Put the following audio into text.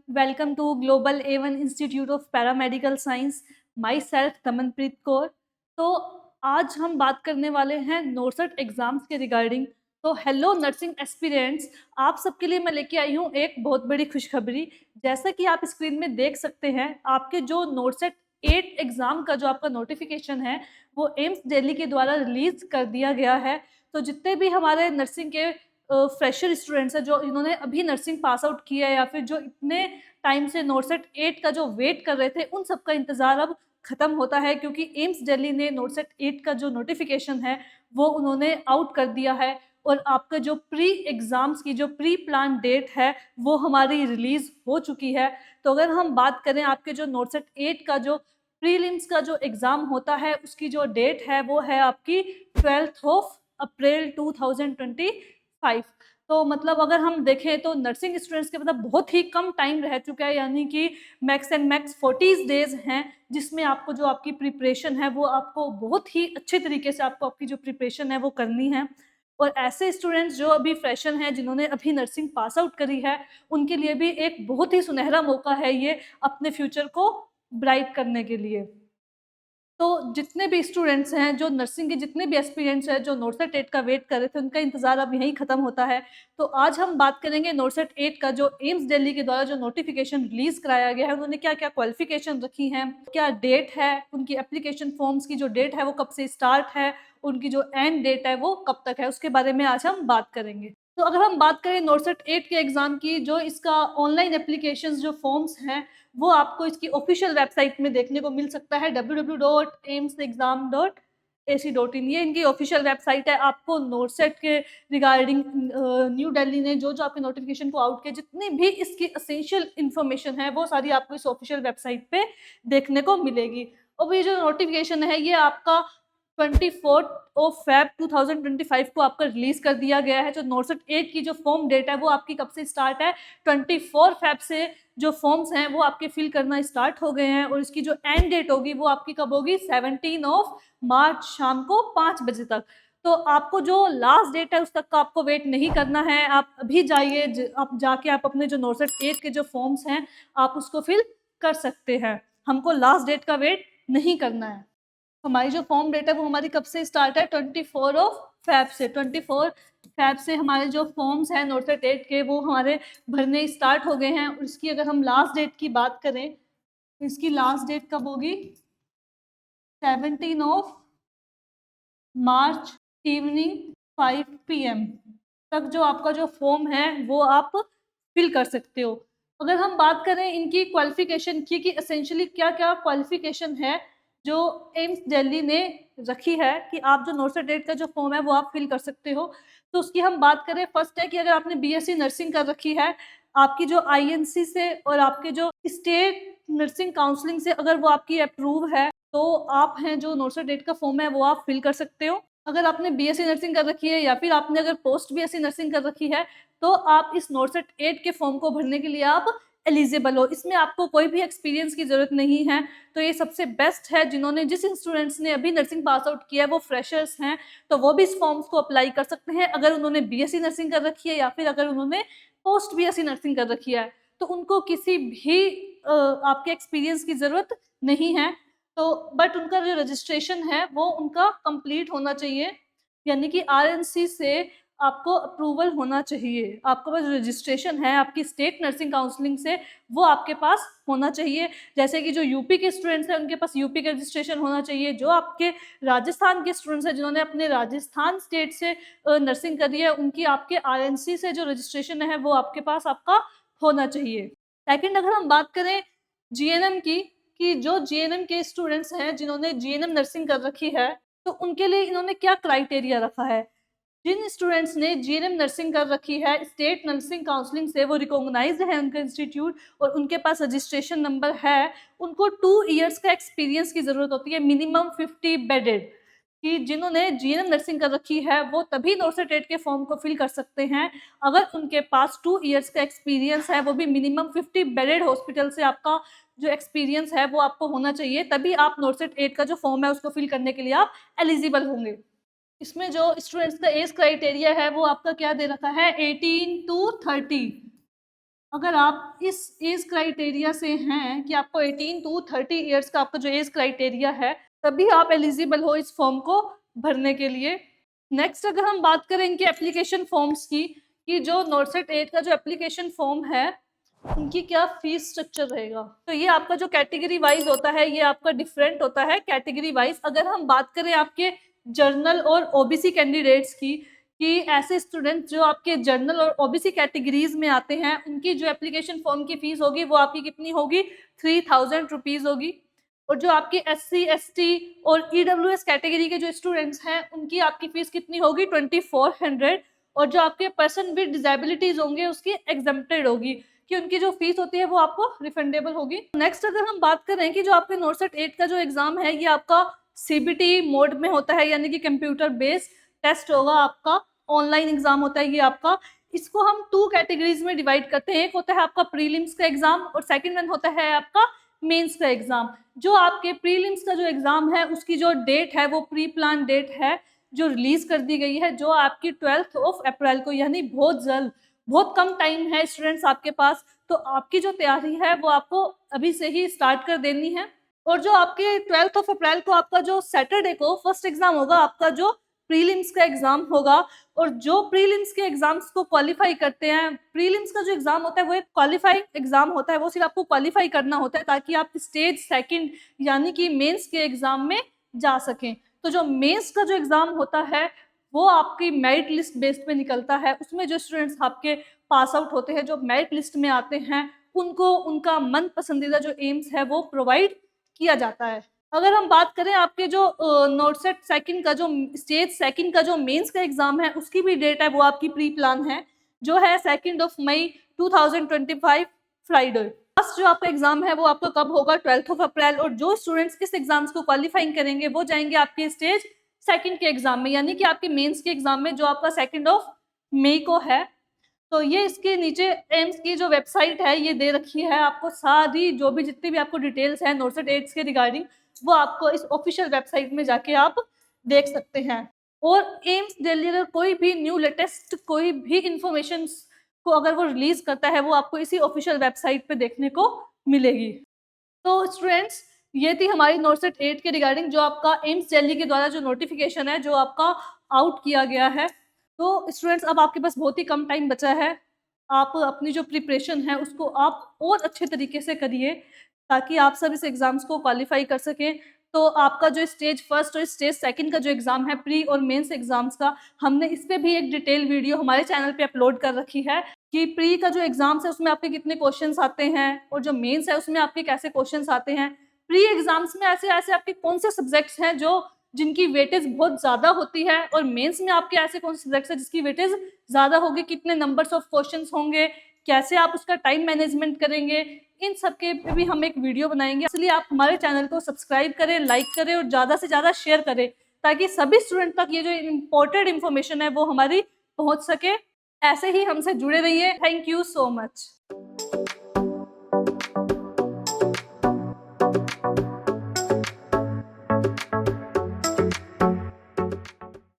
Welcome to Global A1 Institute of Paramedical Science. Myself Damanpreet Kaur. तो आज हम बात करने वाले हैं नोरसट एग्जाम्स के रिगार्डिंग। तो हेलो नर्सिंग एस्पिरेंट्स, आप सबके लिए मैं लेके आई हूँ एक बहुत बड़ी खुशखबरी। जैसा कि आप स्क्रीन में देख सकते हैं, आपके जो नोरसट 8 एग्ज़ाम का जो आपका नोटिफिकेशन है वो एम्स दिल्ली के द्वारा रिलीज़ कर दिया गया है। तो जितने भी हमारे नर्सिंग के फ्रेशर स्टूडेंट्स हैं, जो इन्होंने अभी नर्सिंग पास आउट किया है या फिर जो इतने टाइम से नोरसेट 8 का जो वेट कर रहे थे, उन सब का इंतज़ार अब ख़त्म होता है, क्योंकि एम्स दिल्ली ने नोरसेट 8 का जो नोटिफिकेशन है वो उन्होंने आउट कर दिया है। और आपका जो प्री एग्ज़ाम्स की जो प्री प्लान डेट है वो हमारी रिलीज़ हो चुकी है। तो अगर हम बात करें आपके जो नोरसेट 8 का जो प्रीलिम्स का जो एग्ज़ाम होता है, उसकी जो डेट है वो है आपकी 12th ऑफ अप्रैल 2025। तो मतलब अगर हम देखें तो नर्सिंग स्टूडेंट्स के मतलब बहुत ही कम टाइम रह चुका है, यानी कि मैक्स एंड मैक्स 40 डेज़ हैं, जिसमें आपको जो आपकी प्रिपरेशन है वो आपको बहुत ही अच्छे तरीके से आपको आपकी जो प्रिपरेशन है वो करनी है। और ऐसे स्टूडेंट्स जो अभी फ्रेशर हैं, जिन्होंने अभी नर्सिंग पास आउट करी है, उनके लिए भी एक बहुत ही सुनहरा मौका है ये अपने फ्यूचर को ब्राइट करने के लिए। तो जितने भी स्टूडेंट्स हैं, जो नर्सिंग के जितने भी एस्पिरेंट्स हैं, जो नोरसेट 8 का वेट कर रहे थे, उनका इंतज़ार अब यहीं ख़त्म होता है। तो आज हम बात करेंगे नोरसेट 8 का जो एम्स दिल्ली के द्वारा जो नोटिफ़िकेशन रिलीज़ कराया गया है, उन्होंने क्या-क्या क्वालिफ़िकेशन रखी हैं, क्या डेट है, उनकी एप्लीकेशन फ़ॉर्म्स की जो डेट है वो कब से स्टार्ट है, उनकी जो एंड डेट है वो कब तक है, उसके बारे में आज हम बात करेंगे। तो अगर हम बात करें नोरसेट 8 के एग्ज़ाम की, जो इसका ऑनलाइन एप्लीकेशंस जो फ़ॉर्म्स हैं, वो आपको इसकी ऑफ़िशियल वेबसाइट में देखने को मिल सकता है www.aimsexam.ac.in। ये इनकी ऑफ़िशियल वेबसाइट है। आपको नोरसेट के रिगार्डिंग न्यू दिल्ली ने जो-जो आपके नोटिफ़िकेशन को आउट किया, जितनी भी इसकी एसेंशियल इन्फॉर्मेशन है, वो सारी आपको इस ऑफ़िशियल वेबसाइट पे देखने को मिलेगी। और ये जो नोटिफ़िकेशन है, ये आपका 24th ऑफ फ़ेब 2025 को आपका रिलीज़ कर दिया गया है। जो नोरसेट 8 की जो फ़ॉर्म डेट है, वो आपकी कब से स्टार्ट है, 24 फ़ेब से जो फ़ॉर्म्स हैं वो आपके फिल करना स्टार्ट हो गए हैं। और इसकी जो एंड डेट होगी वो आपकी कब होगी, 17 ऑफ मार्च शाम को 5 बजे तक। तो आपको जो लास्ट डेट है उस तक का आपको वेट नहीं करना है। आप अभी जाइए, आप जाके आप अपने जो नोरसेट 8 के जो फ़ॉर्म्स हैं आप उसको फिल कर सकते हैं। हमको लास्ट डेट का वेट नहीं करना है। हमारी जो फॉर्म डेट है वो हमारी कब से स्टार्ट है, 24 ऑफ फ़ेब से। 24 फ़ेब से हमारे जो फॉर्म्स हैं नोरसेट 8 के, वो हमारे भरने स्टार्ट हो गए हैं। और इसकी अगर हम लास्ट डेट की बात करें, तो इसकी लास्ट डेट कब होगी, 17 ऑफ मार्च इवनिंग 5 पीएम तक जो आपका जो फॉर्म है वो आप फिल कर सकते हो। अगर हम बात करें इनकी क्वालिफ़िकेशन की कि एसेंशियली क्या-क्या क्वालिफ़िकेशन है जो एम्स दिल्ली ने रखी है कि आप जो नोरसेट 8 का जो फॉर्म है वो आप फिल कर सकते हो। तो उसकी हम बात करें, फर्स्ट है कि अगर आपने बीएससी नर्सिंग कर रखी है, आपकी जो आईएनसी से और आपके जो स्टेट नर्सिंग काउंसलिंग से अगर वो आपकी अप्रूव है, तो आप हैं जो नोरसेट 8 का फॉर्म है वो आप फिल कर सकते हो। अगर आपने बीएससी नर्सिंग कर रखी है या फिर आपने अगर पोस्ट बीएससी नर्सिंग कर रखी है, तो आप इस नोरसेट 8 के फॉर्म को भरने के लिए आप एलिजिबल हो। इसमें आपको कोई भी एक्सपीरियंस की ज़रूरत नहीं है। तो ये सबसे बेस्ट है, जिन्होंने जिस स्टूडेंट्स ने अभी नर्सिंग पास आउट किया है वो फ्रेशर्स हैं, तो वो भी इस फॉर्म्स को अप्लाई कर सकते हैं। अगर उन्होंने बीएससी नर्सिंग कर रखी है या फिर अगर उन्होंने पोस्ट बीएससी नर्सिंग कर रखी है, तो उनको किसी भी आपके एक्सपीरियंस की ज़रूरत नहीं है। तो बट उनका जो रजिस्ट्रेशन है वो उनका कंप्लीट होना चाहिए, यानी कि आरएनसी से आपको अप्रूवल होना चाहिए। आपका पास जो रजिस्ट्रेशन है आपकी स्टेट नर्सिंग काउंसलिंग से, वो आपके पास होना चाहिए। जैसे कि जो यूपी के स्टूडेंट्स हैं उनके पास यूपी का रजिस्ट्रेशन होना चाहिए। जो आपके राजस्थान के स्टूडेंट्स हैं जिन्होंने अपने राजस्थान स्टेट से नर्सिंग करी है, उनकी आपके आरएनसी से जो रजिस्ट्रेशन है वो आपके पास आपका होना चाहिए। सेकंड, अगर हम बात करें जीएनएम की, कि जो जीएनएम के स्टूडेंट्स हैं जिन्होंने जीएनएम नर्सिंग कर रखी है, तो उनके लिए इन्होंने क्या क्राइटेरिया रखा है। जिन स्टूडेंट्स ने जीएनएम नर्सिंग कर रखी है, स्टेट नर्सिंग काउंसलिंग से वो रिकॉग्नाइज्ड है उनका इंस्टीट्यूट और उनके पास रजिस्ट्रेशन नंबर है, उनको 2 इयर्स का एक्सपीरियंस की ज़रूरत होती है, मिनिमम 50 बेडेड। कि जिन्होंने जीएनएम नर्सिंग कर रखी है वो तभी नोरसेट 8 के फॉर्म को फिल कर सकते हैं, अगर उनके पास 2 इयर्स का एक्सपीरियंस है, वो भी मिनिमम 50 बेडेड हॉस्पिटल से आपका जो एक्सपीरियंस है वो आपको होना चाहिए, तभी आप नोरसेट 8 का जो फॉर्म है उसको फिल करने के लिए आप एलिजिबल होंगे। इसमें जो स्टूडेंट्स का एज क्राइटेरिया है वो आपका क्या दे रखा है, 18 टू 30। अगर आप इस एज क्राइटेरिया से हैं कि आपको 18 टू 30 इयर्स का आपका जो एज क्राइटेरिया है, तभी आप एलिजिबल हो इस फॉर्म को भरने के लिए। नेक्स्ट अगर हम बात करें इनके एप्लीकेशन फॉर्म्स की, कि जो नॉर्सेट 8 का जो एप्लीकेशन फॉर्म है, उनकी क्या फीस स्ट्रक्चर रहेगा। तो ये आपका जो कैटेगरी वाइज होता है, ये आपका डिफरेंट होता है कैटेगरी वाइज। अगर हम बात करें आपके जर्नल और ओबीसी कैंडिडेट्स की, कि ऐसे स्टूडेंट जो आपके जर्नल और ओबीसी कैटेगरीज में आते हैं, उनकी जो एप्लीकेशन फॉर्म की फीस होगी वो आपकी कितनी होगी, 3000 रुपीज़ होगी। और जो आपके एससी एसटी और ईडब्ल्यूएस कैटेगरी के जो स्टूडेंट्स हैं, उनकी आपकी फीस कितनी होगी, 2400। और जो आपके पर्सन विद डिजेबिलिटीज होंगे उसकी एग्जेम्प्टेड होगी, कि उनकी जो फीस होती है वो आपको रिफंडेबल होगी। नेक्स्ट अगर हम बात करें कि जो आपके नॉर्सेट 8 का जो एग्जाम है, ये आपका सीबीटी मोड में होता है, यानी कि कंप्यूटर बेस्ड टेस्ट होगा आपका, ऑनलाइन एग्जाम होता है ये आपका। इसको हम 2 कैटेगरीज में डिवाइड करते हैं, एक होता है आपका प्रीलिम्स का एग्जाम और सेकंड वन होता है आपका मेंस का एग्जाम। जो आपके प्रीलिम्स का जो एग्जाम है, उसकी जो डेट है वो प्री प्लान डेट है, जो रिलीज कर दी गई है, जो आपकी 12 अप्रैल को, यानी बहुत जल्द, बहुत कम टाइम है स्टूडेंट्स आपके पास। तो आपकी जो तैयारी है वो आपको अभी से ही स्टार्ट कर देनी है। और जो आपके 12 अप्रैल को आपका जो सैटरडे को फर्स्ट एग्जाम होगा, आपका जो प्रीलिम्स का एग्जाम होगा। और जो प्रीलिम्स के एग्जाम्स को क्वालिफाई करते हैं, प्रीलिम्स का जो एग्जाम होता है वो एक क्वालिफाई एग्जाम होता है, वो सिर्फ आपको क्वालिफाई करना होता है ताकि आप स्टेज सेकंड यानी कि मेंस के एग्जाम में जा सकें। तो जो मेंस का जो एग्जाम होता है वो आपकी मेरिट लिस्ट बेस्ड पे निकलता है। उसमें जो स्टूडेंट्स आपके पास आउट होते हैं, जो मेरिट लिस्ट में आते हैं, उनको उनका मन पसंदीदा जो एम्स है वो प्रोवाइड किया जाता है। अगर हम बात करें आपके जो नॉर्सेट सेकंड का जो स्टेज सेकंड का जो मेंस का एग्जाम है, उसकी भी डेट है वो आपकी प्री प्लान है, जो है 2 मई 2025 फ्राइडे। फर्स्ट जो आपका एग्जाम है वो आपका कब होगा, 12 अप्रैल। और जो स्टूडेंट्स इस एग्जाम्स को क्वालिफाइंग करेंगे वो जाएंगे आपके स्टेज सेकंड के एग्जाम में, यानी कि आपके मेंस के एग्जाम में, जो आपका 2 मई को है। तो ये इसके नीचे एम्स की जो वेबसाइट है ये दे रखी है आपको, सारी जो भी जितनी भी आपको डिटेल्स है नॉर्सेट 8 के रिगार्डिंग, वो आपको इस ऑफिशियल वेबसाइट में जाके आप देख सकते हैं। और एम्स दिल्ली अगर कोई भी न्यू लेटेस्ट कोई भी इंफॉर्मेशन को अगर वो रिलीज करता है, वो आपको इसी ऑफिशियल वेबसाइट पे देखने को मिलेगी। तो स्टूडेंट्स, ये थी हमारी नॉर्सेट 8 के रिगार्डिंग, जो आपका एम्स दिल्ली के द्वारा जो नोटिफिकेशन है जो आपका आउट किया गया है। तो स्टूडेंट्स, अब आपके पास बहुत ही कम टाइम बचा है। आप अपनी जो प्रिपरेशन है उसको आप और अच्छे तरीके से करिए, ताकि आप सब इस एग्ज़ाम्स को क्वालिफ़ाई कर सकें। तो आपका जो स्टेज फर्स्ट और स्टेज सेकंड का जो एग्ज़ाम है, प्री और मेंस एग्ज़ाम्स का, हमने इस पे भी एक डिटेल वीडियो हमारे चैनल पे अपलोड कर रखी है, कि प्री का जो एग्ज़ाम्स है उसमें आपके कितने क्वेश्चंस आते हैं और जो मेंस है उसमें आपके कैसे क्वेश्चंस आते हैं। प्री एग्ज़ाम्स में ऐसे-ऐसे आपके कौन से सब्जेक्ट्स हैं जो जिनकी वेटेज बहुत ज़्यादा होती है, और मेंस में आपके ऐसे कौन से सब्जेक्ट्स हैं जिसकी वेटेज ज़्यादा होगी, कितने नंबर्स ऑफ क्वेश्चंस होंगे, कैसे आप उसका टाइम मैनेजमेंट करेंगे, इन सब के पे भी हम एक वीडियो बनाएँगे। इसलिए आप हमारे चैनल को सब्सक्राइब करें, लाइक करें और ज़्यादा से ज़्यादा शेयर करें, ताकि सभी स्टूडेंट तक ये जो इम्पोर्टेंट इन्फॉर्मेशन है वो हमारी पहुँच सके। ऐसे ही हमसे जुड़े रहिए। Thank you so much.